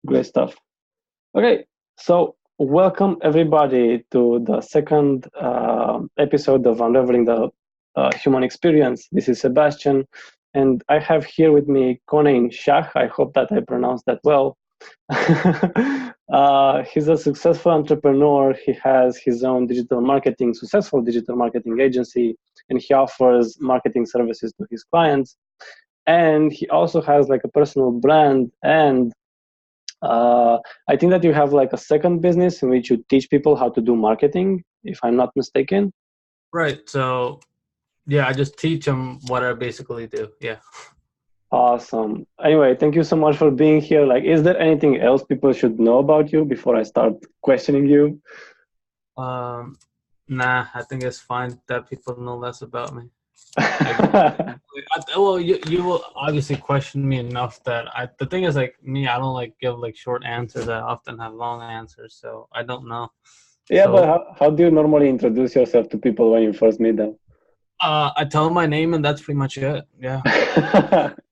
Great stuff. Okay, so welcome everybody to the second episode of Unraveling the Human Experience. This is Sebastian, and I have here with me Konain Shah. I hope that I pronounced that well. He's a successful entrepreneur. He has his own successful digital marketing agency, and he offers marketing services to his clients. And he also has like a personal brand and I think that you have like a second business in which you teach people how to do marketing, if I'm not mistaken. Right. So, yeah, I just teach them what I basically do. Yeah. Awesome. Anyway, thank you so much for being here. Like, is there anything else people should know about you before I start questioning you? Um, nah, I think it's fine that people know less about me. I, well, you will obviously question me enough that the thing is like me, I don't like give like short answers. I often have long answers, so I don't know. Yeah, but So, how do you normally introduce yourself to people when you first meet them? I tell them my name and that's pretty much it. Yeah.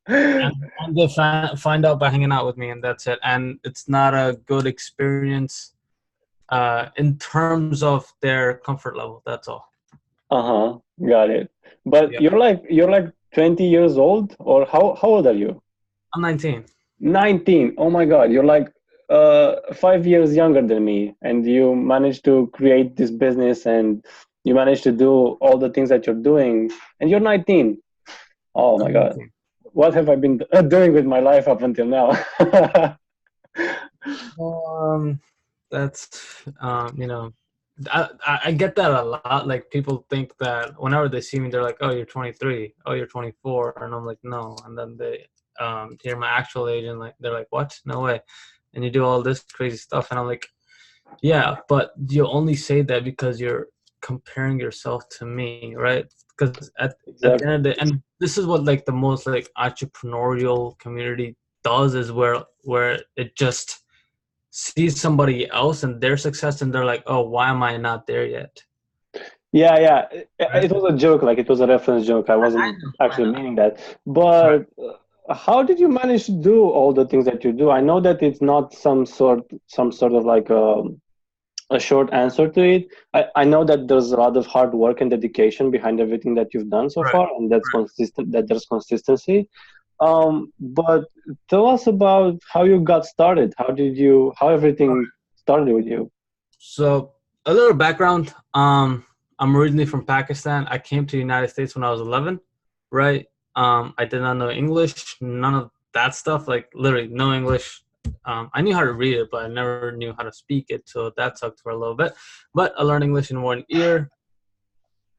And they find out by hanging out with me, and that's it. And it's not a good experience in terms of their comfort level. That's all. Uh-huh, got it. But Yeah. you're like 20 years old, or how old are you? I'm 19. 19. Oh my God, you're like 5 years younger than me, and you managed to create this business and you managed to do all the things that you're doing, and you're 19. Oh my I'm God, 19. what have I been doing with my life up until now? Um, that's I get that a lot. Like people think that whenever they see me, they're like, "Oh, you're 23. Oh, you're 24," and I'm like, "No." And then they hear my actual age and like they're like, "What? No way!" And you do all this crazy stuff, and I'm like, "Yeah, but you only say that because you're comparing yourself to me, right?" Because at the end of Exactly. the day, and this is what like the most like entrepreneurial community does is where it just sees somebody else and their success and they're like, oh, why am I not there yet? Yeah, yeah. Right? It was a joke, like it was a reference joke. I I wasn't know, I actually know. meaning that. Right. But how did you manage to do all the things that you do? I know that it's not some sort of like a short answer to it. I know that there's a lot of hard work and dedication behind everything that you've done so Right. far, and that's Right. consistent. That there's consistency. But tell us about how you got started. How everything started with you? So a little background. I'm originally from Pakistan. I came to the United States when I was 11. Right. I did not know English, none of that stuff. Like literally no English. I knew how to read it, but I never knew how to speak it. So that sucked for a little bit. But I learned English in 1 year.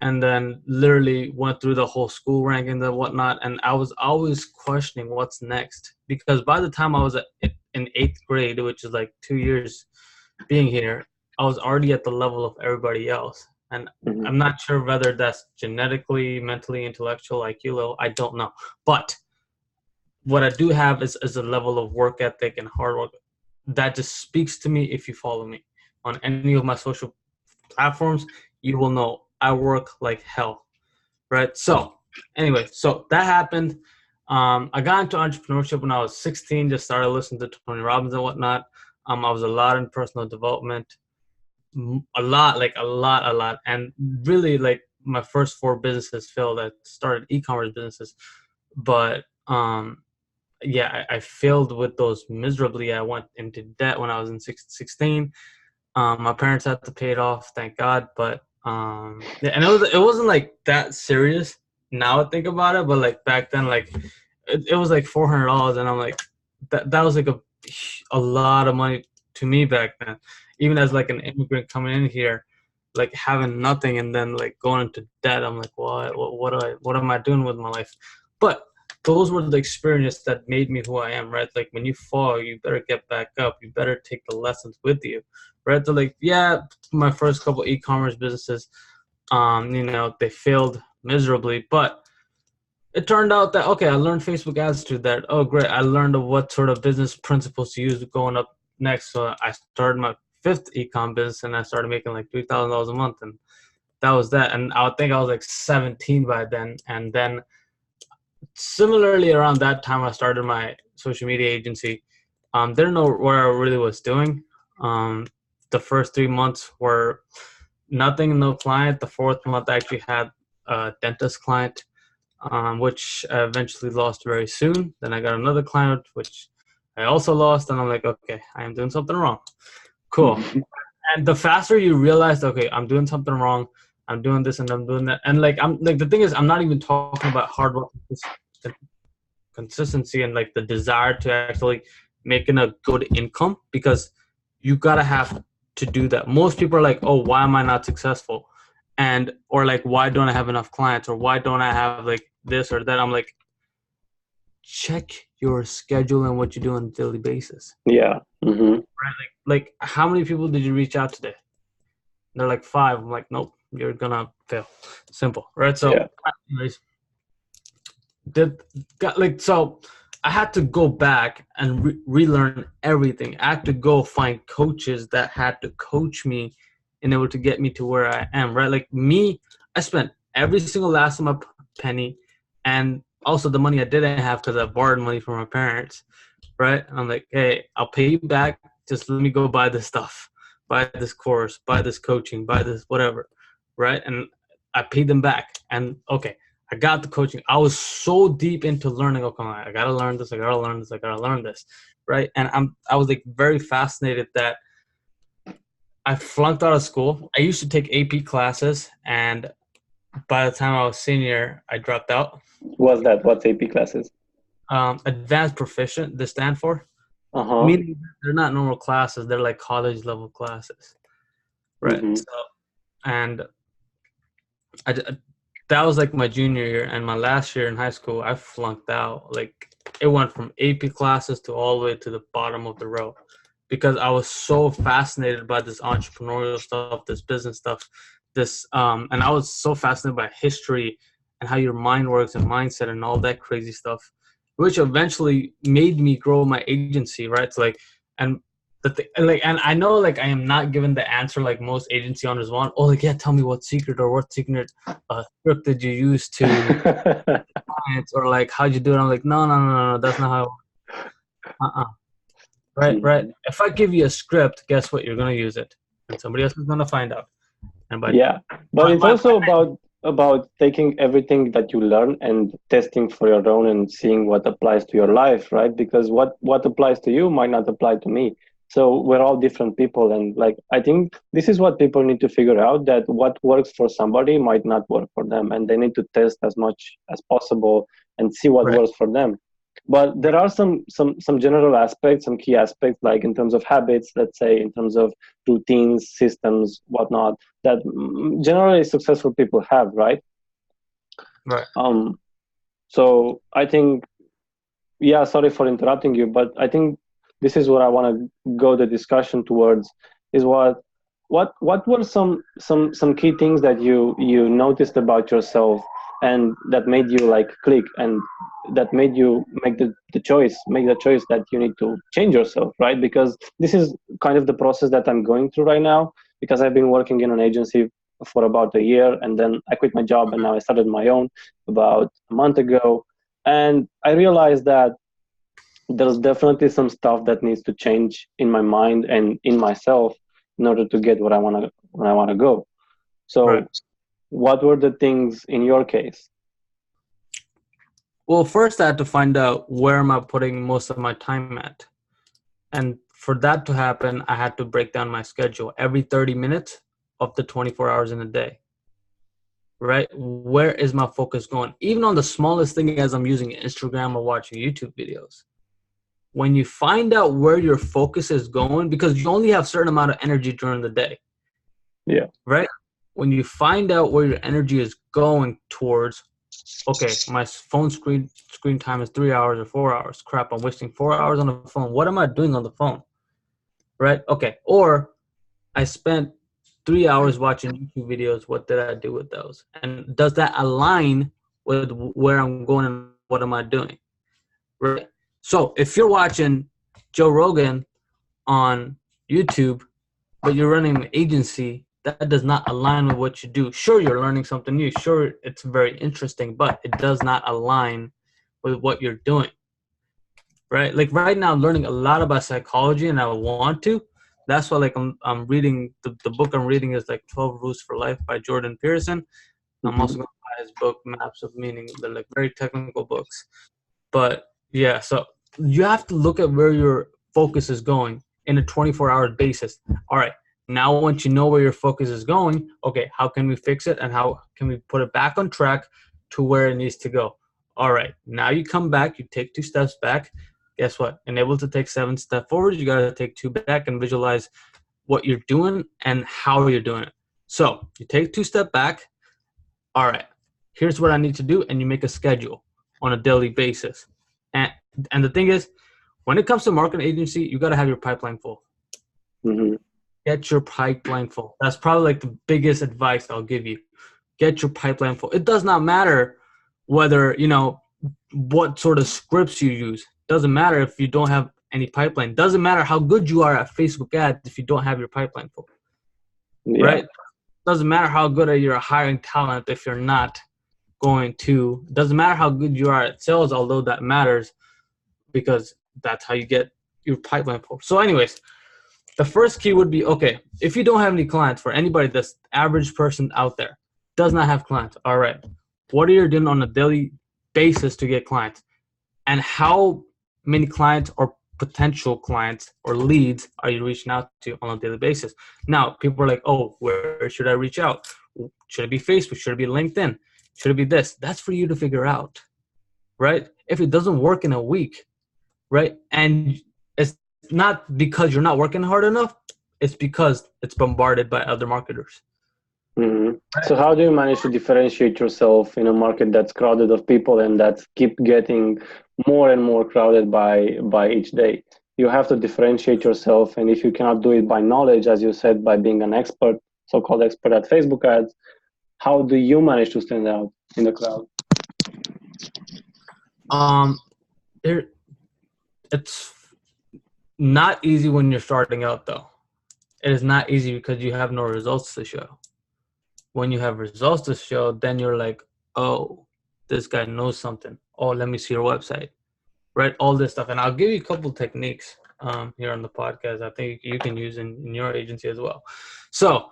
And then literally went through the whole school rankings and whatnot. And I was always questioning what's next because by the time I was in eighth grade, which is like 2 years being here, I was already at the level of everybody else. And Mhm. I'm not sure whether that's genetically, mentally, intellectual, IQ level. I don't know. But what I do have is a level of work ethic and hard work that just speaks to me if you follow me on any of my social platforms. You will know I work like hell, right? So anyway, so that happened. I got into entrepreneurship when I was 16. Just started listening to Tony Robbins and whatnot. I was a lot in personal development, a lot, and really like my first four businesses failed. I started e-commerce businesses, but yeah, I failed with those miserably. I went into debt when I was in 16. My parents had to pay it off, thank God. But yeah, and it wasn't like that serious. Now I think about it, but like back then, like it was like $400, and I'm like, that was like a lot of money to me back then. Even as like an immigrant coming in here, like having nothing and then like going into debt, I'm like, what am I doing with my life? But those were the experiences that made me who I am, right? Like when you fall, you better get back up. You better take the lessons with you, right? So like, yeah, my first couple e-commerce businesses, they failed miserably, but it turned out that okay, I learned Facebook ads through that. Oh, great! I learned what sort of business principles to use going up next. So I started my fifth e-com business, and I started making like $3,000 a month, and that was that. And I would think I was like 17 by then, and then similarly around that time, I started my social media agency. Didn't know what I really was doing. The first 3 months were nothing, no client. The fourth month I actually had a dentist client, which I eventually lost very soon. Then I got another client, which I also lost. And I'm like, okay, I am doing something wrong. Cool. And the faster you realize, okay, I'm doing something wrong, I'm doing this and I'm doing that. And like, I'm like, the thing is, I'm not even talking about hard work, consistency, and like the desire to actually making a good income, because you gotta have to do that. Most people are like, oh, why am I not successful? And, or like, why don't I have enough clients? Or why don't I have like this or that? I'm like, check your schedule and what you do on a daily basis. Yeah. Mm-hmm. Right? Like how many people did you reach out today? They're like 5. I'm like, nope, you're gonna fail. Simple, right? So, Yeah. anyways, so I had to go back and relearn everything. I had to go find coaches that had to coach me in order to get me to where I am, right? Like me, I spent every single last of my penny, and also the money I didn't have because I borrowed money from my parents, right? I'm like, hey, I'll pay you back. Just let me go buy this stuff, buy this course, buy this coaching, buy this whatever, right? And I paid them back. And okay, I got the coaching. I was so deep into learning. Okay, I gotta learn this. I gotta learn this. I gotta learn this, right? And I was like very fascinated that I flunked out of school. I used to take AP classes, and by the time I was senior, I dropped out. What's AP classes? Advanced proficient, they stand for. Uh-huh. Meaning they're not normal classes. They're like college level classes, right? Mm-hmm. So, and I that was like my junior year, and my last year in high school, I flunked out. Like it went from AP classes to all the way to the bottom of the row, because I was so fascinated by this entrepreneurial stuff, this business stuff, and I was so fascinated by history and how your mind works and mindset and all that crazy stuff, which eventually made me grow my agency, right? So like, and and I know like I am not given the answer like most agency owners want. Oh, like yeah, tell me what secret script did you use to clients, or like how'd you do it? I'm like, no, that's not how. Right. If I give you a script, guess what? You're gonna use it, and somebody else is gonna find out. And Yeah, but it's also about taking everything that you learn and testing for your own and seeing what applies to your life, right? Because what applies to you might not apply to me. So we're all different people, and like I think this is what people need to figure out, that what works for somebody might not work for them, and they need to test as much as possible and see what works for them. But there are some general aspects, some key aspects, like in terms of habits, let's say, in terms of routines, systems, whatnot, that generally successful people have, right? Right. So I think, yeah, sorry for interrupting you, but I think this is what I want to go the discussion towards, is what were some key things that you noticed about yourself and that made you like click, and that made you make the choice that you need to change yourself, right? Because this is kind of the process that I'm going through right now, because I've been working in an agency for about a year, and then I quit my job and now I started my own about a month ago. And I realized that there's definitely some stuff that needs to change in my mind and in myself in order to get where I want to go. So what were the things in your case? Well, first I had to find out where am I putting most of my time at. And for that to happen, I had to break down my schedule every 30 minutes of the 24 hours in a day. Right? Where is my focus going? Even on the smallest thing, as I'm using Instagram or watching YouTube videos. When you find out where your focus is going, because you only have a certain amount of energy during the day. Yeah. Right? When you find out where your energy is going towards, okay, my phone screen time is 3 hours or 4 hours. Crap, I'm wasting 4 hours on the phone. What am I doing on the phone? Right? Okay. Or I spent 3 hours watching YouTube videos. What did I do with those? And does that align with where I'm going and what am I doing? Right? So if you're watching Joe Rogan on YouTube, but you're running an agency, that does not align with what you do. Sure, you're learning something new. Sure, it's very interesting, but it does not align with what you're doing. right? Like right now, I'm learning a lot about psychology, and I want to. That's why, like, I'm reading the book I'm reading is like 12 Rules for Life by Jordan Peterson. I'm also Mhm. going to buy his book, Maps of Meaning. They're like very technical books. But yeah, so you have to look at where your focus is going in a 24-hour basis. All right, now once you know where your focus is going, okay, how can we fix it and how can we put it back on track to where it needs to go? All right, now you come back, you take 2 steps back. Guess what? Unable to take 7 steps forward, you got to take 2 back and visualize what you're doing and how you're doing it. So you take 2 steps back. All right, here's what I need to do, and you make a schedule on a daily basis. And and the thing is, when it comes to marketing agency, you got to have your pipeline full. Mhm. Get your pipeline full. That's probably like the biggest advice I'll give you. Get your pipeline full. It does not matter whether, what sort of scripts you use. Doesn't matter if you don't have any pipeline. Doesn't matter how good you are at Facebook ads if you don't have your pipeline full. Yeah. Right? Doesn't matter how good you're at hiring talent if you're not going to. Doesn't matter how good you are at sales, although that matters because that's how you get your pipeline full. So anyways, the first key would be, okay, if you don't have any clients, for anybody that's average person out there, does not have clients, all right, what are you doing on a daily basis to get clients? And how many clients or potential clients or leads are you reaching out to on a daily basis? Now, people are like, oh, where should I reach out? Should it be Facebook? Should it be LinkedIn? Should it be this? That's for you to figure out, right? If it doesn't work in a week, right? And it's not because you're not working hard enough, it's because it's bombarded by other marketers. Mhm. So how do you manage to differentiate yourself in a market that's crowded of people and that keep getting more and more crowded by each day? You have to differentiate yourself, and if you cannot do it by knowledge, as you said, by being an expert, so-called expert at Facebook ads, how do you manage to stand out in the crowd? Um, there, it's not easy when you're starting out, though. It is not easy because you have no results to show. When you have results to show, then you're like, oh, this guy knows something. Oh, let me see your website, right? All this stuff. And I'll give you a couple techniques here on the podcast I think you can use in your agency as well. So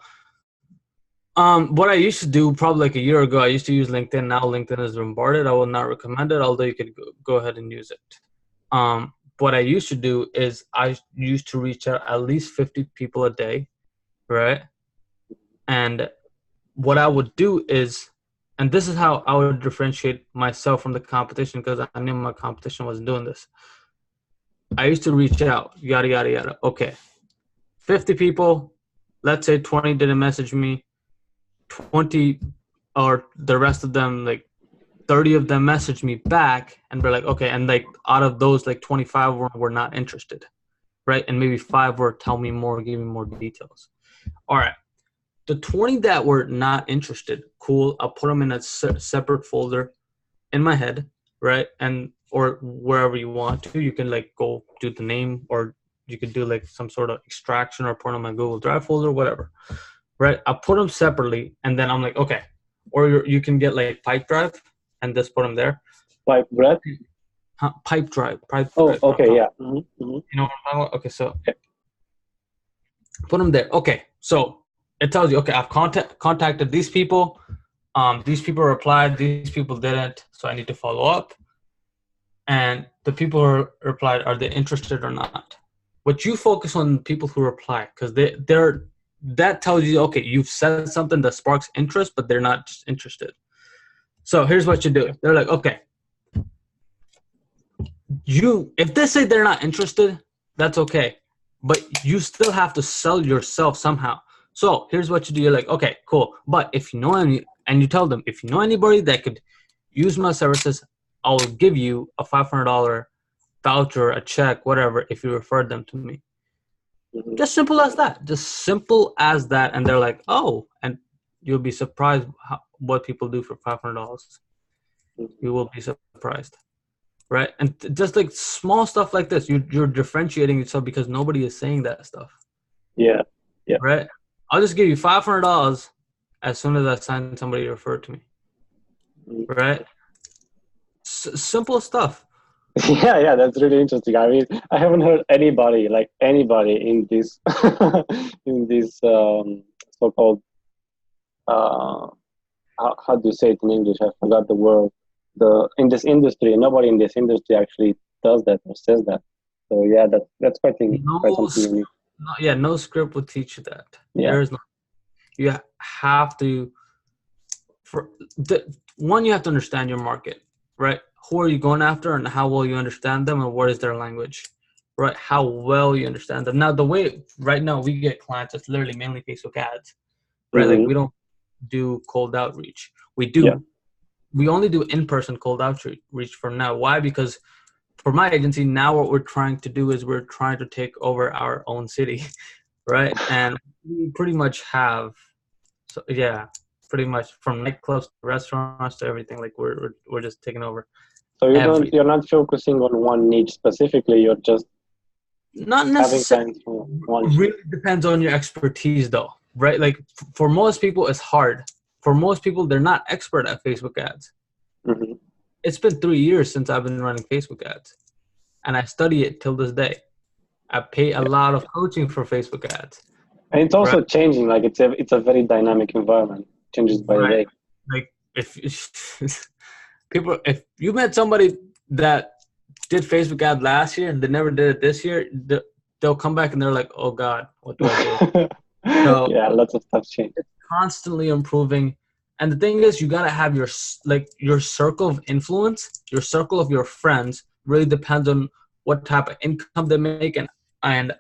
what I used to do probably like a year ago, I used to use LinkedIn. Now LinkedIn is bombarded. I will not recommend it, although you could go ahead and use it. What I used to do is I used to reach out at least 50 people a day, right? And what I would do is, and this is how I would differentiate myself from the competition because I knew my competition wasn't doing this. I used to reach out, yada, yada, yada. Okay, 50 people, let's say 20 didn't message me, 20 or the rest of them, like 30 of them messaged me back and were like, okay, and like out of those, like 25 were not interested, right? And maybe 5 were tell me more, give me more details. All right. The 20 that were not interested, cool. I'll put them in a separate folder in my head, right? And or wherever you want to. You can like go do the name, or you could do like some sort of extraction or put them in my Google Drive folder, whatever, right? I'll put them separately, and then I'm like, okay. Or you can get like Pipe Drive and just put them there. Pipe breath? Pipe Drive. Oh, okay, Pipedrive.com. yeah. Mm-hmm. Mm-hmm. You know what I'm talking about? Okay, so put them there. Okay, so it tells you, okay, I've contacted these people. These people replied. These people didn't. So I need to follow up. And the people who replied, are they interested or not? But you focus on people who reply because they're that tells you, okay, you've said something that sparks interest, but they're not just interested. So here's what you do. They're like, okay, if they say they're not interested, that's okay. But you still have to sell yourself somehow. So here's what you do. You're like, okay, cool. But if you know any, and you tell them, if you know anybody that could use my services, I'll give you a $500 voucher, a check, whatever, if you refer them to me. Mm-hmm. Just simple as that. Just simple as that. And they're like, oh, and you'll be surprised what people do for $500. You will be surprised. Right. And just like small stuff like this, you're differentiating yourself because nobody is saying that stuff. Yeah. Yeah. Right. I'll just give you $500 as soon as I sign somebody to refer to me. Right. Simple stuff. Yeah, that's really interesting. I mean, I haven't heard anybody in this in this so-called uh, how do you say it in English? I forgot the word. The in this industry, nobody in this industry actually does that or says that. So yeah, that's quite No, something unique. yeah, no script will teach you that. Yeah. There is no. You have to for the one. You have to understand your market, right? Who are you going after, and how well you understand them, and what is their language, right? How well you understand them. Now, the way right now we get clients, it's literally mainly Facebook ads, right? Like Mm-hmm. we don't do cold outreach. Yeah. We only do in-person cold outreach for now. Why? Because for my agency now, what we're trying to do is we're trying to take over our own city, right? And we pretty much have, so yeah, pretty much from nightclubs to restaurants to everything. Like we're just taking over So everything. you're not focusing on one niche specifically. You're just Not having necessarily. clients from one. Really depends on your expertise, though, right? Like for most people, it's hard. For most people, they're not expert at Facebook ads. Mm-hmm. It's been 3 years since I've been running Facebook ads, and I study it till this day. I pay a Yeah. lot of coaching for Facebook ads, And it's right? also changing. Like it's a very dynamic environment. Changes by the Right. day. Like if you met somebody that did Facebook ad last year and they never did it this year, they'll come back and they're like, "Oh God, what do I do?" So Yeah, lots of stuff change. it's constantly improving. And the thing is, you gotta have your circle of influence, your circle of your friends. Really depends on what type of income they make and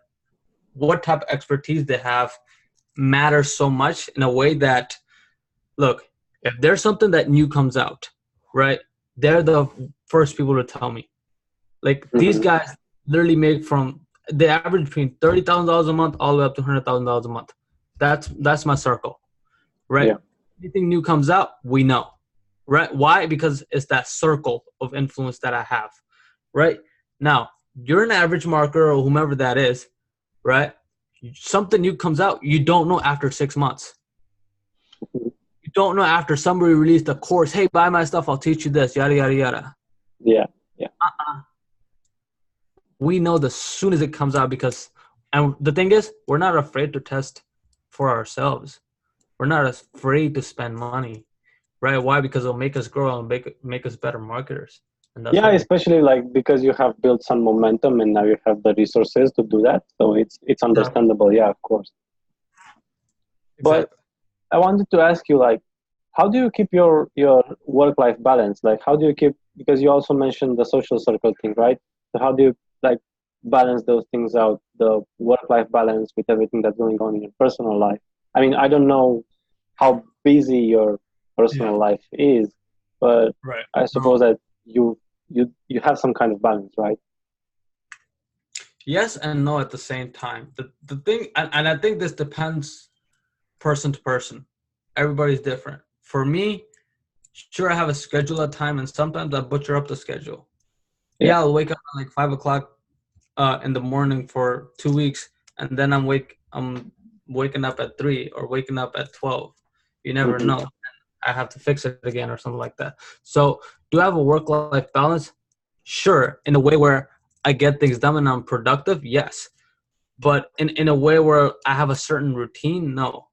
what type of expertise they have matters so much in a way that, look, if there's something that new comes out, right, they're the first people to tell me. Like these Mm-hmm. guys literally make from they average between $30,000 a month all the way up to $100,000 a month. That's my circle, right? Yeah. Anything new comes out, we know, right? Why? Because it's that circle of influence that I have, right? Now, you're an average marketer or whomever that is, right? Something new comes out, you don't know after 6 months. You don't know after somebody released a course, hey, buy my stuff, I'll teach you this, yada, yada, yada. Yeah. Yeah. We know as soon as it comes out because, and the thing is, we're not afraid to test for ourselves. We're not afraid to spend money, right? Why? Because it'll make us grow and make us better marketers. And that's Yeah, what we especially like because you have built some momentum and now you have the resources to do that. So it's exactly. understandable. Yeah, of course. But Exactly. I wanted to ask you like, how do you keep your work-life balance? Like, how do you keep, because you also mentioned the social circle thing, right? So how do you like balance those things out, the work-life balance with everything that's going on in your personal life? I mean, I don't know how busy your Yeah. personal life is, but Right. I No. suppose that you have some kind of balance, right? Yes and no at the same time. The thing, and I think this depends person to person. Everybody's different. For me, sure, I have a schedule at time, and sometimes I butcher up the schedule. Yeah. Yeah, I'll wake up at like 5 o'clock in the morning for 2 weeks, and then I'm waking up at 3 or waking up at 12. You never Hmm. know. I have to fix it again or something like that. So, do I have a work-life balance? Sure, in a way where I get things done and I'm productive, yes. But in a way where I have a certain routine, no.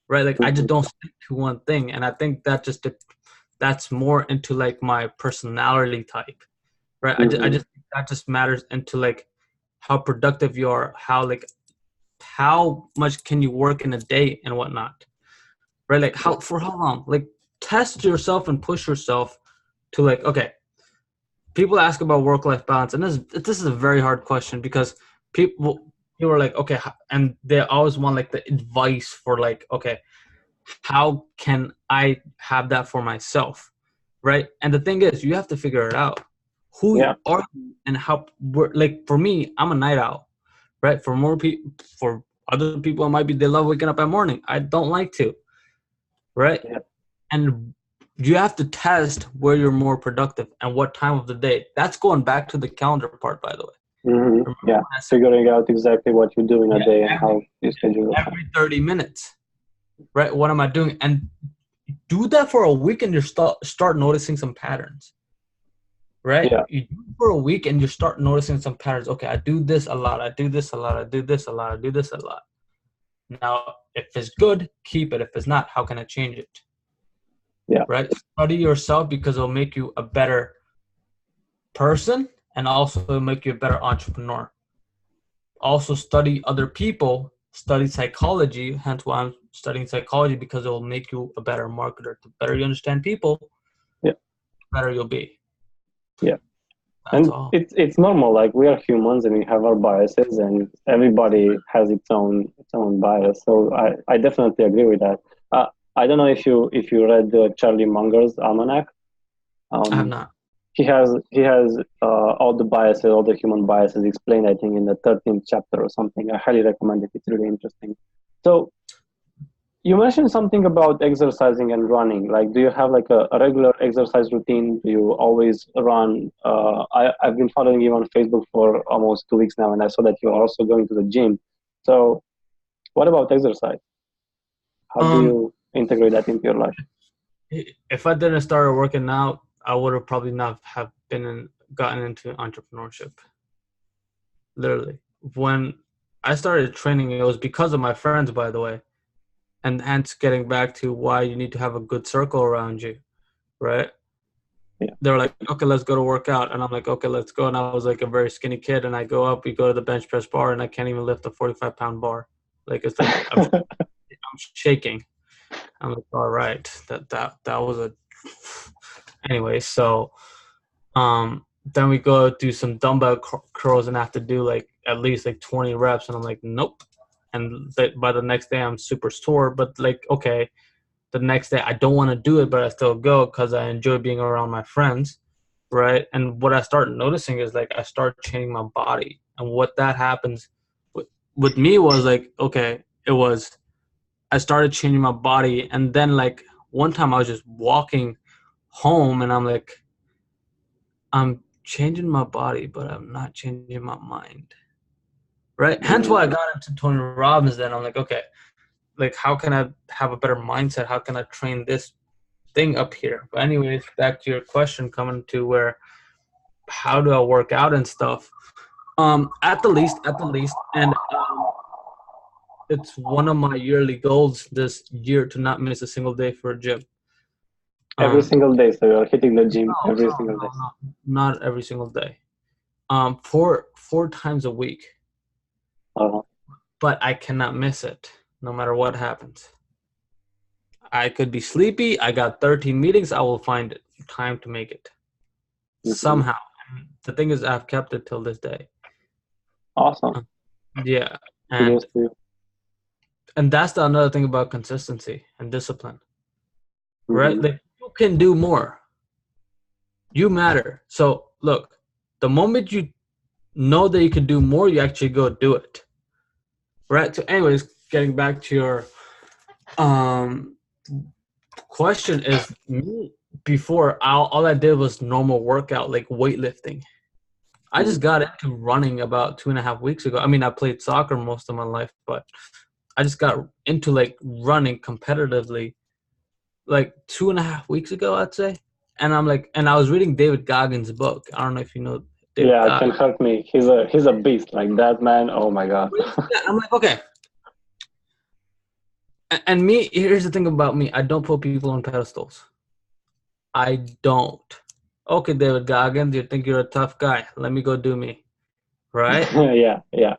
Right? Like I just Hmm. don't stick to one thing, and I think that's more into like my personality type, right? I Hmm. just that just matters into like how productive you are, how much can you work in a day and whatnot, right? Like Yeah. how long? Like test yourself and push yourself to like, okay, people ask about work life balance, and this is a very hard question because people are like, okay, and they always want like the advice for like, okay, how can I have that for myself, right? And the thing is, you have to figure it out. Who Yeah. are you and how? Like for me, I'm a night owl, right? For more people, for other people, it might be they love waking up at morning. I don't like to, right? Yeah. And you have to test where you're more productive and what time of the day. That's going back to the calendar part, by the way. Hmm. Remember Yeah. when I said, Figuring out exactly what you do in a yeah, day and how you schedule your time. every 30 minutes, right? What am I doing? And do that for a week and you start noticing some patterns. right? Yeah. You do it for a week and you start noticing some patterns. Okay, I do this a lot. I do this a lot. I do this a lot. I do this a lot. Now, if it's good, keep it. If it's not, how can I change it? Yeah. Right? Study yourself because it'll make you a better person and also it'll make you a better entrepreneur. Also study other people, study psychology, hence why I'm studying psychology, because it will make you a better marketer. The better you understand people, Yeah. the better you'll be. Yeah. That's And all. it's normal. Like, we are humans and we have our biases, and everybody has its own bias. So I definitely agree with that. I don't know if you read Charlie Munger's Almanac. I have Um, not. he has all the biases, all the human biases explained, I think, in the 13th chapter or something. I highly recommend it. It's really interesting. So you mentioned something about exercising and running. Like, do you have like a regular exercise routine? Do you always run? I've been following you on Facebook for almost 2 weeks now, and I saw that you're also going to the gym. So what about exercise? How do Um, you integrate that into your life? if I didn't start working out, I would have probably not have gotten into entrepreneurship. Literally, when I started training, it was because of my friends, by the way, and hence getting back to why you need to have a good circle around you, right? Yeah. They were like, okay, let's go to work out. And I'm like, okay, let's go. And I was like a very skinny kid. And I go up, we go to the bench press bar, and I can't even lift a 45-pound bar. Like, it's like, I'm shaking. I'm like, all right, that was a, anyway. So, then we go do some dumbbell curls and have to do like at least like 20 reps. And I'm like, nope. And by the next day, I'm super sore. But like, okay, the next day I don't want to do it, but I still go because I enjoy being around my friends, right? And what I start noticing is like I start changing my body, and what that happens with me was like, okay, it was I started changing my body, and then like one time I was just walking home, and I'm like, I'm changing my body, but I'm not changing my mind, right? Hence why I got into Tony Robbins. Then I'm like, okay, like how can I have a better mindset? How can I train this thing up here? But anyways, back to your question, coming to where how do I work out and stuff? At the least, and it's one of my yearly goals this year to not miss a single day for a gym. Every Um, single day, so you're hitting the gym every no, single day. not every single day. Four times a week, Uh, but I cannot miss it, no matter what happens. I could be sleepy. I got 13 meetings. I will find time to make it mhm. somehow. The thing is, I've kept it till this day. Awesome. Yeah, Kudos and to you. that's another thing about consistency and discipline, right? Mhm. Like you can do more. You matter. So look, the moment you know that you can do more, you actually go do it, right? So, anyways, getting back to your um question is me before all I did was normal workout like weightlifting. I just Mhm. got into running about 2.5 weeks ago. I mean, I played soccer most of my life, but I just got into like running competitively like 2.5 weeks ago, I'd say. And I'm like, and I was reading David Goggins' book. I don't know if you know David Yeah, can Goggins. hurt me. He's a beast, like that man. Oh my god. I'm like, okay. And me, here's the thing about me. I don't put people on pedestals. I don't. Okay, David Goggins, you think you're a tough guy. Let me go do me. Right? Yeah, yeah.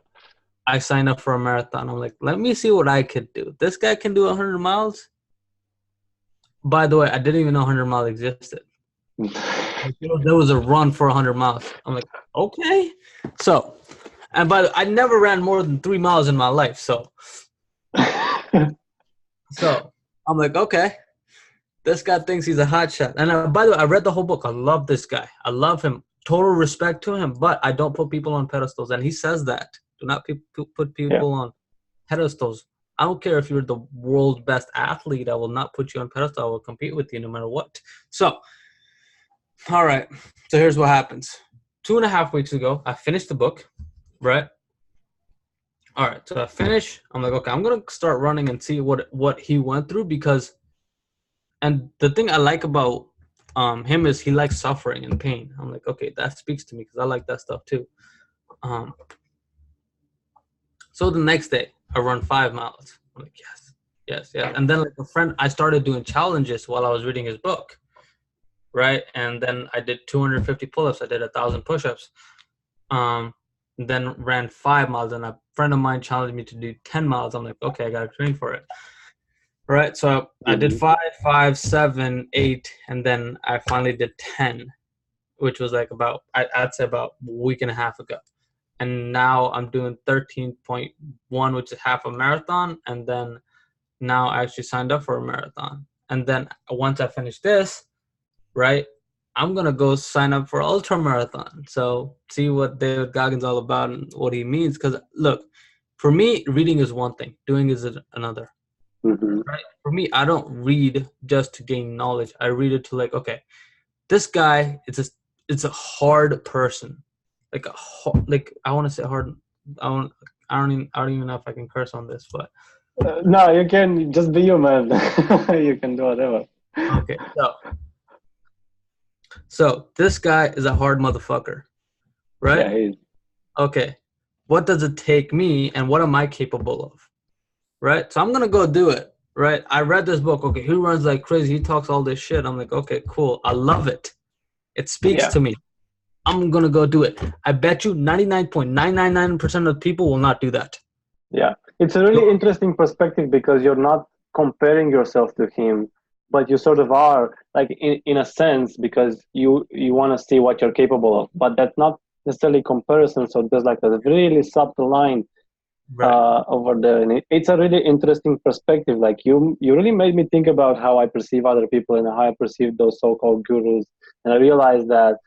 I signed up for a marathon. I'm like, let me see what I could do. This guy can do 100 miles. By the way, I didn't even know 100 miles existed. Like, there was a run for 100 miles. I'm like, okay. So, and by the way, I never ran more than 3 miles in my life. So I'm like, okay, this guy thinks he's a hot shot. And by the way, I read the whole book. I love this guy. I love him. Total respect to him. But I don't put people on pedestals. And he says that. Do not put Yeah. people on pedestals. I don't care if you're the world's best athlete. I will not put you on pedestal. I will compete with you no matter what. So, all right. So here's what happens. 2.5 weeks ago, I finished the book, right? All right. So I finish. I'm like, okay, I'm gonna start running and see what he went through because, and the thing I like about him is he likes suffering and pain. I'm like, okay, that speaks to me because I like that stuff too. So the next day I run 5 miles. I'm like, yes. And then like a friend, I started doing challenges while I was reading his book, right? And then I did 250 pull-ups. I did 1,000 push-ups. Then ran 5 miles, and a friend of mine challenged me to do 10 miles. I'm like, okay, I got to train for it. Right. So I did 5, 5, 7, 8, and then I finally did 10, which was like I'd say about a week and a half ago. And now I'm doing 13.1, which is half a marathon. And then now I actually signed up for a marathon. And then once I finish this, right, I'm going to go sign up for ultra marathon. So see what David Goggins all about and what he means. Because look, for me, reading is one thing, doing is another. Mm-hmm. Right? For me, I don't read just to gain knowledge. I read it to like, okay, this guy, it's a hard person. Like I want to say hard. I don't even know if I can curse on this, but No, you can just be human. You can do whatever. okay. So this guy is a hard motherfucker, right? Yeah, he's... Okay. What does it take me, and what am I capable of? Right. So I'm gonna go do it. Right. I read this book. Okay, he runs like crazy. He talks all this shit. I'm like, okay, cool. I love it. It speaks to me. I'm going to go do it. I bet you 99.999% of people will not do that. Yeah. It's a really interesting perspective because you're not comparing yourself to him, but you sort of are, like in a sense, because you want to see what you're capable of, but that's not necessarily comparison. So there's like a really subtle line over there. And it's a really interesting perspective. Like you really made me think about how I perceive other people and how I perceive those so-called gurus. And I realized that,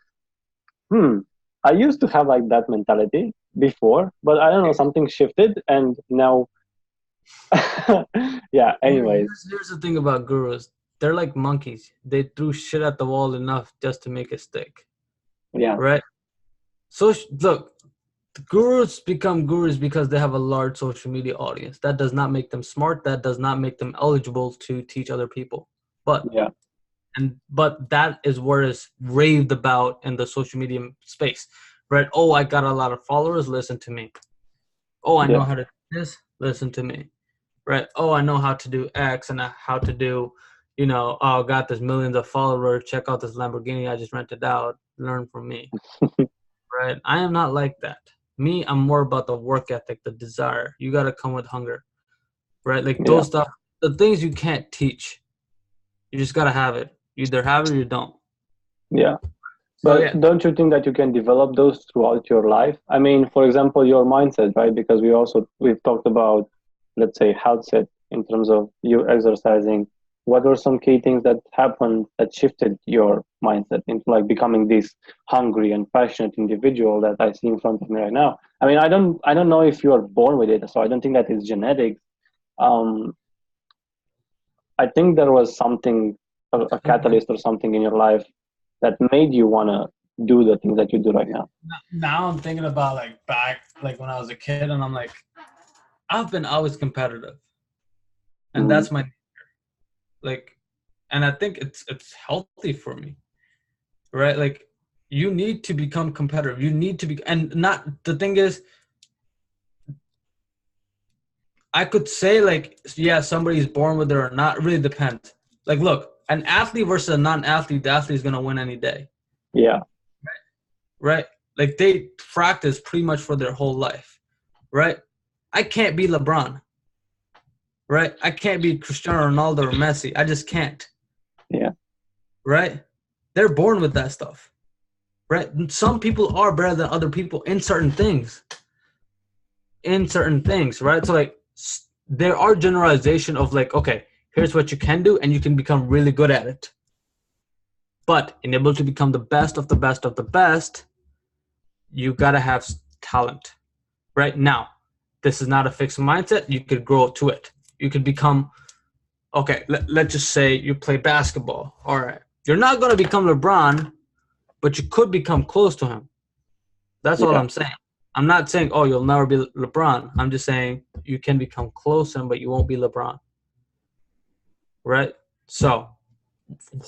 I used to have like that mentality before, but I don't know, something shifted and now, yeah, anyways. Here's the thing about gurus. They're like monkeys. They threw shit at the wall enough just to make it stick. Yeah. Right? So look, the gurus become gurus because they have a large social media audience. That does not make them smart. That does not make them eligible to teach other people. But that is where it's raved about in the social media space, right? Oh, I got a lot of followers. Listen to me. Oh, I know how to do this. Listen to me, right? Oh, I know how to do X and how to do, oh, I got this millions of followers. Check out this Lamborghini I just rented out. Learn from me, right? I am not like that. Me, I'm more about the work ethic, the desire. You got to come with hunger, right? Like those stuff, the things you can't teach. You just got to have it. You either have it or you don't. Yeah. But don't you think that you can develop those throughout your life? I mean, for example, your mindset, right? Because we've talked about, let's say, health set in terms of you exercising. What were some key things that happened that shifted your mindset into like becoming this hungry and passionate individual that I see in front of me right now? I mean, I don't know if you are born with it, so I don't think that it's genetics. I think there was something, a catalyst or something in your life that made you want to do the things that you do right now. Now I'm thinking about like back, like when I was a kid, and I'm like, I've been always competitive, and that's my nature. Like, and I think it's healthy for me, right? Like, you need to become competitive. You need to be, and not the thing is, I could say like, yeah, somebody's born with it or not. It really depends. Like, look, an athlete versus a non-athlete, the athlete is gonna win any day. Yeah. Right? Like they practice pretty much for their whole life. Right? I can't be LeBron. Right? I can't be Cristiano Ronaldo or Messi. I just can't. Yeah. Right? They're born with that stuff. Right? Some people are better than other people in certain things. Right? So like there are generalization of like, okay, here's what you can do and you can become really good at it. But in able to become the best of the best of the best, you got to have talent. Right? Now, this is not a fixed mindset. You could grow to it. You could become, okay, let's just say you play basketball. All right. You're not going to become LeBron, but you could become close to him. That's all I'm saying. I'm not saying, oh, you'll never be LeBron. I'm just saying you can become close to him, but you won't be LeBron. Right? So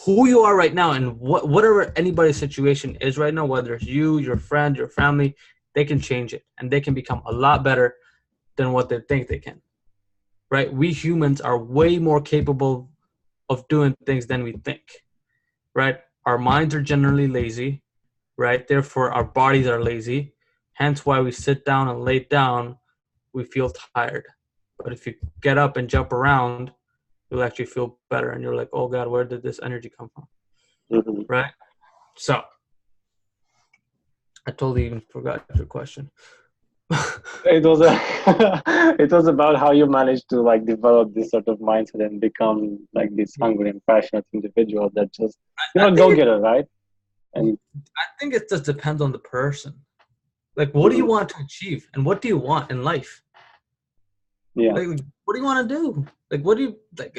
who you are right now and whatever anybody's situation is right now, whether it's you, your friend, your family, they can change it and they can become a lot better than what they think they can. Right? We humans are way more capable of doing things than we think. Right? Our minds are generally lazy, right? Therefore, our bodies are lazy. Hence why we sit down and lay down, we feel tired. But if you get up and jump around, you'll actually feel better. And you're like, oh God, where did this energy come from? Mm-hmm. Right? So I totally even forgot your question. It was it was about how you managed to like develop this sort of mindset and become like this hungry and passionate individual that just I go think getter, right? And I think it just depends on the person. Like, what do you mm-hmm. want to achieve, and what do you want in life? Yeah, Like, what do you want to do? Like, what do you like?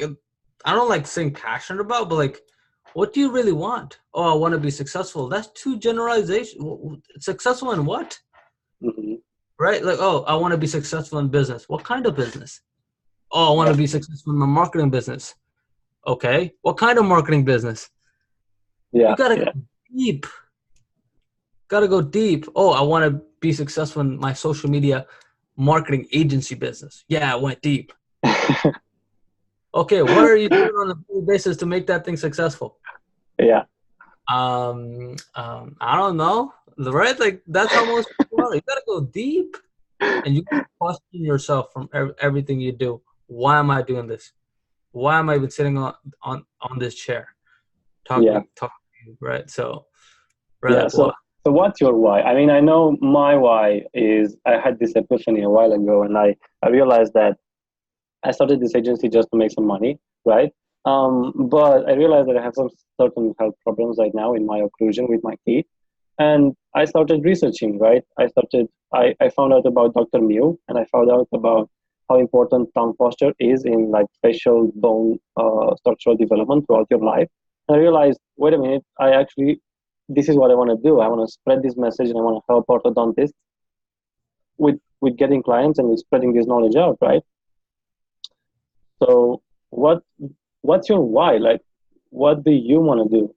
I don't like saying passionate about, but like, what do you really want? Oh, I want to be successful. That's too generalization. Successful in what? mm-hmm. Right? Like, oh, I want to be successful in business. What kind of business? Oh, I want Yeah, to be successful in my marketing business. Okay. What kind of marketing business? You yeah, gotta yeah. go deep. Gotta go deep. Oh, I want to be successful in my social media marketing agency business. Yeah, I went deep. Okay, what are you doing on a daily basis to make that thing successful? Yeah, I don't know. Right? Like that's how most people are. You gotta go deep, and you gotta question yourself from everything you do. Why am I doing this? Why am I even sitting on this chair yeah, talking to you? Right? So, right, yeah. like what? So what's your why? I mean, I know my why is I had this epiphany a while ago, and I realized that I started this agency just to make some money, right? But I realized that I have some certain health problems right now in my occlusion with my teeth. And I started researching, right? I found out about Dr. Mew, and I found out about how important tongue posture is in like facial bone structural development throughout your life. And I realized, wait a minute, this is what I want to do. I want to spread this message and I want to help orthodontists with getting clients and with spreading this knowledge out, right? So what what's your why? Like, what do you want to do?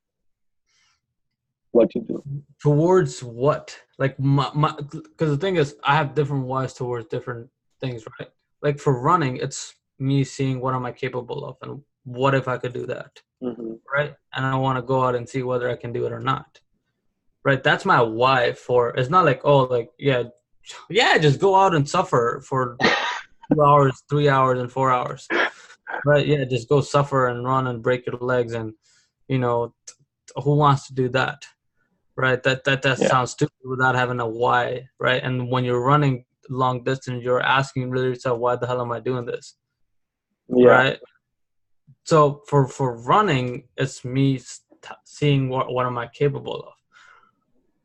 What you do? Towards what? Like my because the thing is, I have different whys towards different things, right? Like for running, it's me seeing what am I capable of, and what if I could do that, Mm-hmm. right? And I want to go out and see whether I can do it or not, right? That's my why. For it's not like oh, like yeah, just go out and suffer for 2 hours, 3 hours, and 4 hours, right? Yeah, just go suffer and run and break your legs, and you know, who wants to do that? Right, that Yeah, sounds stupid without having a why, right? And when you're running long distance, you're asking really yourself, why the hell am I doing this, yeah, right? So for running, it's me seeing what am I capable of.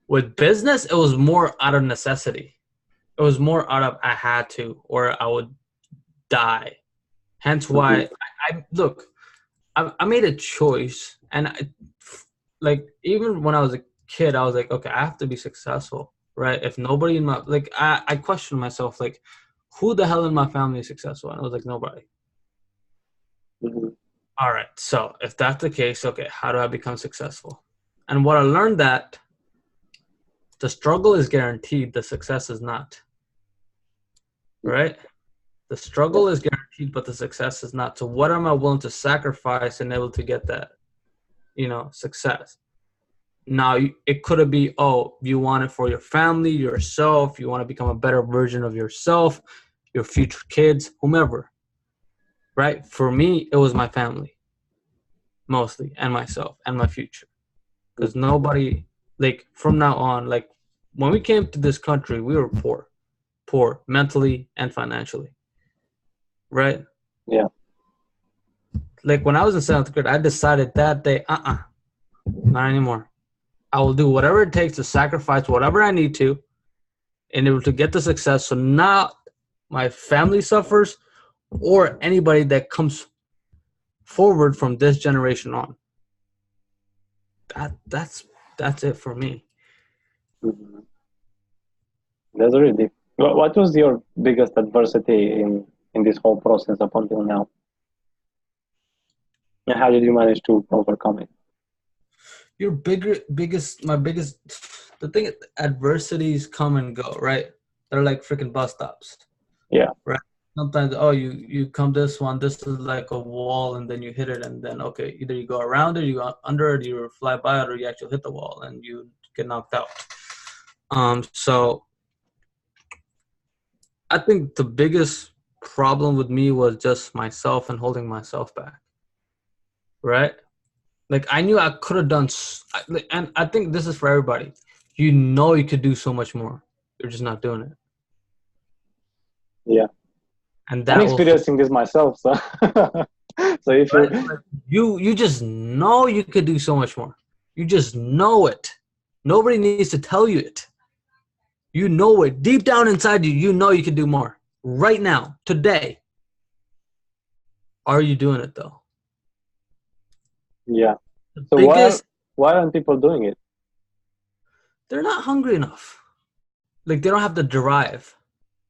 With business, it was more out of necessity. It was more out of I had to or I would die. Hence mm-hmm. why I look. I made a choice, and like even when I was a kid, I was like, okay, I have to be successful, right? If nobody in my like, I questioned myself, like, who the hell in my family is successful? And I was like, nobody. Mm-hmm. All right, so if that's the case, okay, how do I become successful? And what I learned that the struggle is guaranteed, the success is not, right? The Yeah, struggle is guaranteed, but the success is not. So what am I willing to sacrifice in able to get that, success? Now, it could be, oh, you want it for your family, yourself, you want to become a better version of yourself, your future kids, whomever, right? For me, it was my family, mostly, and myself, and my future. Because nobody, like, from now on, like, when we came to this country, we were poor mentally and financially, right? yeah, Like, when I was in 7th grade, I decided that day, not anymore. I will do whatever it takes to sacrifice whatever I need to in order to get the success. So not my family suffers or anybody that comes forward from this generation on. That's it for me. mm-hmm. That's really deep. What was your biggest adversity in this whole process up until now? And how did you manage to overcome it? The thing is, adversities come and go, right? They're like freaking bus stops, Yeah. right? Sometimes, oh, you come this one, this is like a wall, and then you hit it, and then, okay, either you go around it, you go under it, you fly by it, or you actually hit the wall and you get knocked out. So I think the biggest problem with me was just myself and holding myself back, right? Like, I knew I could have done, and I think this is for everybody. You know you could do so much more. You're just not doing it. Yeah. And I'm that will, experiencing this myself. So, so if right? You just know you could do so much more. You just know it. Nobody needs to tell you it. You know it. Deep down inside you, you know you could do more. Right now, today. Are you doing it though? yeah. The So biggest, why aren't people doing it? they're not hungry enough. Like, they don't have the drive.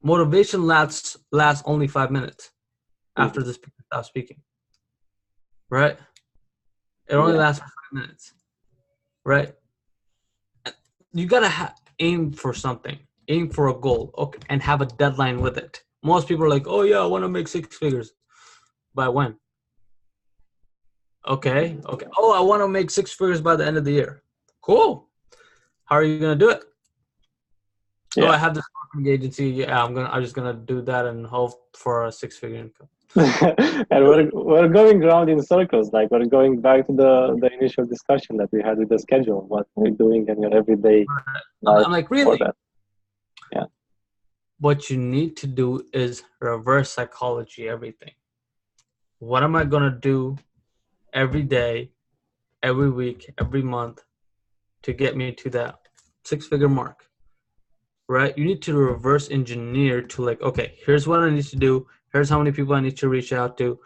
Motivation lasts only 5 minutes after Mhm. the speaker stops speaking. Right? It only Yeah. lasts for 5 minutes. Right? You gotta aim for something, aim for a goal, okay, and have a deadline with it. Most people are like, "Oh yeah, I want to make 6 figures." By when? Okay. Oh, I want to make 6 figures by the end of the year. Cool. How are you gonna do it? Oh, Yeah. I have this marketing agency. Yeah, I'm just gonna do that and hope for a 6 figure income. And we're going around in circles. Like, we're going back to the initial discussion that we had with the schedule, what we're doing in your everyday Right. life I'm like, for really? that. Yeah. What you need to do is reverse psychology everything. What am I gonna do every day, every week, every month to get me to that 6 figure mark? Right? You need to reverse engineer to, like, okay, here's what I need to do. Here's how many people I need to reach out to.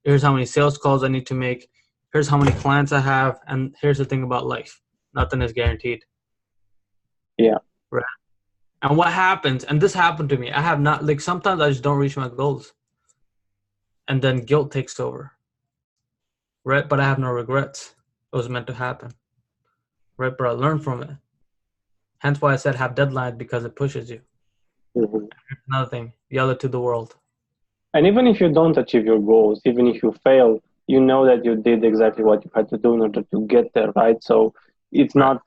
Here's how many sales calls I need to make. Here's how many clients I have. And here's the thing about life. Nothing is guaranteed. Yeah. Right? And what happens, and this happened to me, I have not, like, sometimes I just don't reach my goals. And then guilt takes over. Right? But I have no regrets. It was meant to happen. Right? But I learned from it. Hence why I said have deadlines, because it pushes you. Mhm. Another thing, yell it to the world. And even if you don't achieve your goals, even if you fail, you know that you did exactly what you had to do in order to get there, right? So it's Right. not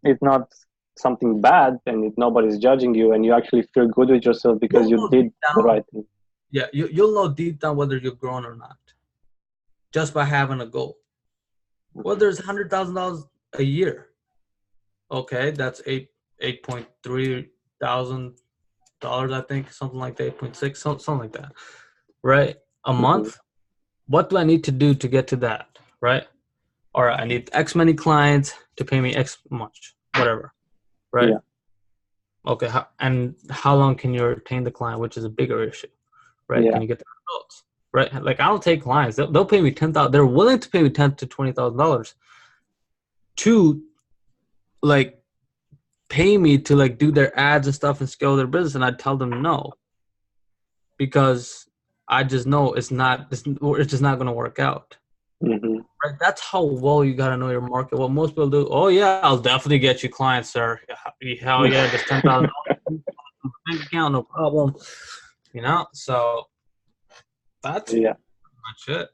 it's not something bad, and nobody's judging you, and you actually feel good with yourself because You'll you know did deep the down, right thing. yeah, you'll know deep down whether you've grown or not, just by having a goal. Whether it's $100,000 a year, okay, that's 8.3 thousand dollars, I think, something like that, 8.6, something like that, right? A Mm-hmm. month. What do I need to do to get to that, right? Or I need X many clients to pay me X much, whatever, right? Yeah. Okay, and how long can you retain the client, which is a bigger issue, right? Yeah. Can you get the results, right? Like, I don't take clients; they'll pay me 10,000. They're willing to pay me $10,000 to $20,000 to, like, pay me to, like, do their ads and stuff and scale their business, and I tell them no, because I just know it's just not going to work out. Mm-hmm. Right? That's how well you got to know your market. What most people do, oh yeah, I'll definitely get you clients, sir. Hell yeah, just $10,000 bank account, no problem. So that's Yeah. much it.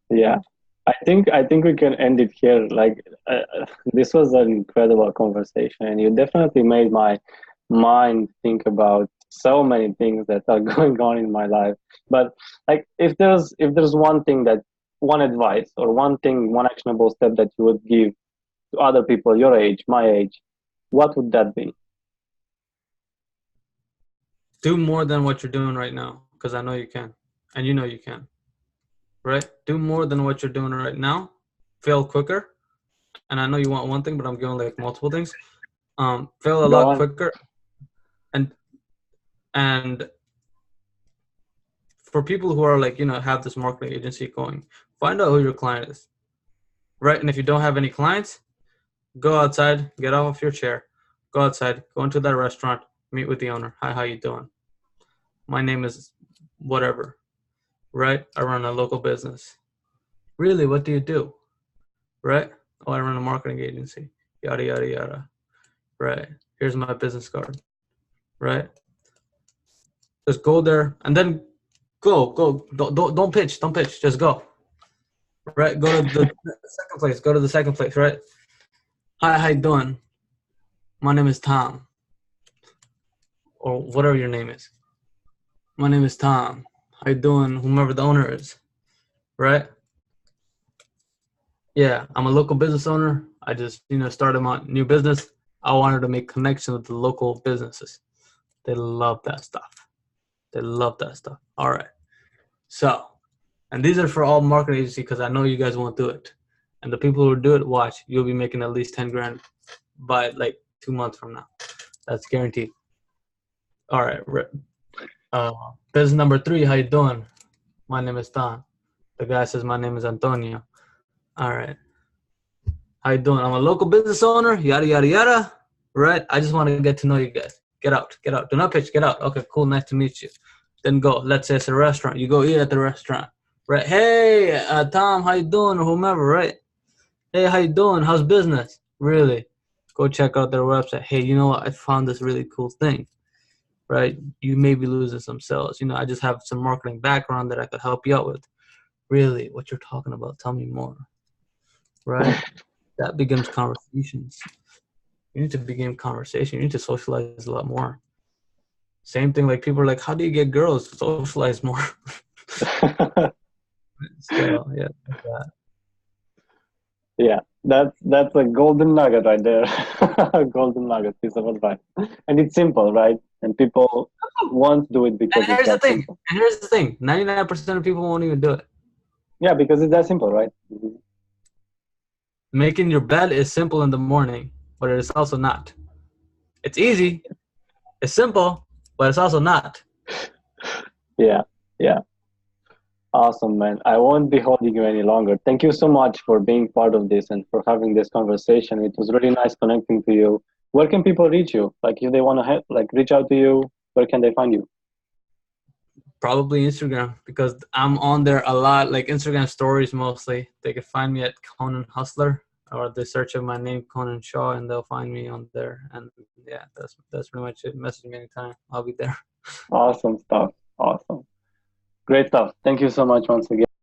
Yeah. I think we can end it here. Like, this was an incredible conversation, and you definitely made my mind think about so many things that are going on in my life. But, like, if there's one advice or one thing, one actionable step that you would give to other people your age, my age, what would that be? Do more than what you're doing right now, because I know you can, and you know you can. Right? Do more than what you're doing right now. Fail quicker. And I know you want one thing, but I'm giving, like, multiple things. Fail a Go lot on. quicker, and and for people who are, like, have this marketing agency going, find out who your client is, right? And if you don't have any clients, go outside, get off of your chair, go outside, go into that restaurant, meet with the owner. Hi, how you doing? My name is whatever, right? I run a local business. Really, what do you do? Right? Oh, I run a marketing agency. Yada yada yada. Right. Here's my business card. Right. Just go there and then go. Don't pitch. Don't pitch. Just go. Right. Go to the second place. Go to the second place. Right. Hi, how you doing? My name is Tom, or whatever your name is. My name is Tom. How you doing? Whomever the owner is. Right. Yeah, I'm a local business owner. I just started my new business. I wanted to make connection with the local businesses. They love that stuff. They love that stuff. All right. So, and these are for all marketing agency because I know you guys won't do it. And the people who do it, watch, you'll be making at least 10 grand by like 2 months from now. That's guaranteed. All right. Business number 3, how you doing? My name is Don. The guy says my name is Antonio. All right. How you doing? I'm a local business owner, yada, yada, yada. Right? I just want to get to know you guys. Get out. Get out. Do not pitch. Get out. Okay, cool. Nice to meet you. Then go. Let's say it's a restaurant. You go eat at the restaurant. Right? Hey, Tom, how you doing? Or whomever, right? Hey, how you doing? How's business? Really? Go check out their website. Hey, you know what? I found this really cool thing. Right? You may be losing some sales. I just have some marketing background that I could help you out with. Really? What you're talking about? Tell me more. Right? That begins conversations. You need to begin conversation. You need to socialize a lot more. Same thing, like people are like, how do you get girls? Socialize more. So yeah, like that. Yeah, that's a golden nugget right there. Golden nugget piece of advice. And it's simple, right? And people won't do it because And it's here's the that thing. simple. And here's the thing. 99% of people won't even do it. Yeah, because it's that simple, right? Making your bed is simple in the morning, but it is also not. It's easy. It's simple, but it's also not. Yeah, yeah. Awesome, man. I won't be holding you any longer. Thank you so much for being part of this and for having this conversation. It was really nice connecting to you. Where can people reach you? Like if they want to reach out to you, where can they find you? Probably Instagram because I'm on there a lot, like Instagram stories mostly. They can find me at Konain Hustler or they search of my name Konain Shah and they'll find me on there. And yeah, that's pretty much it. Message me anytime. I'll be there. Awesome stuff. Awesome. Great stuff. Thank you so much once again.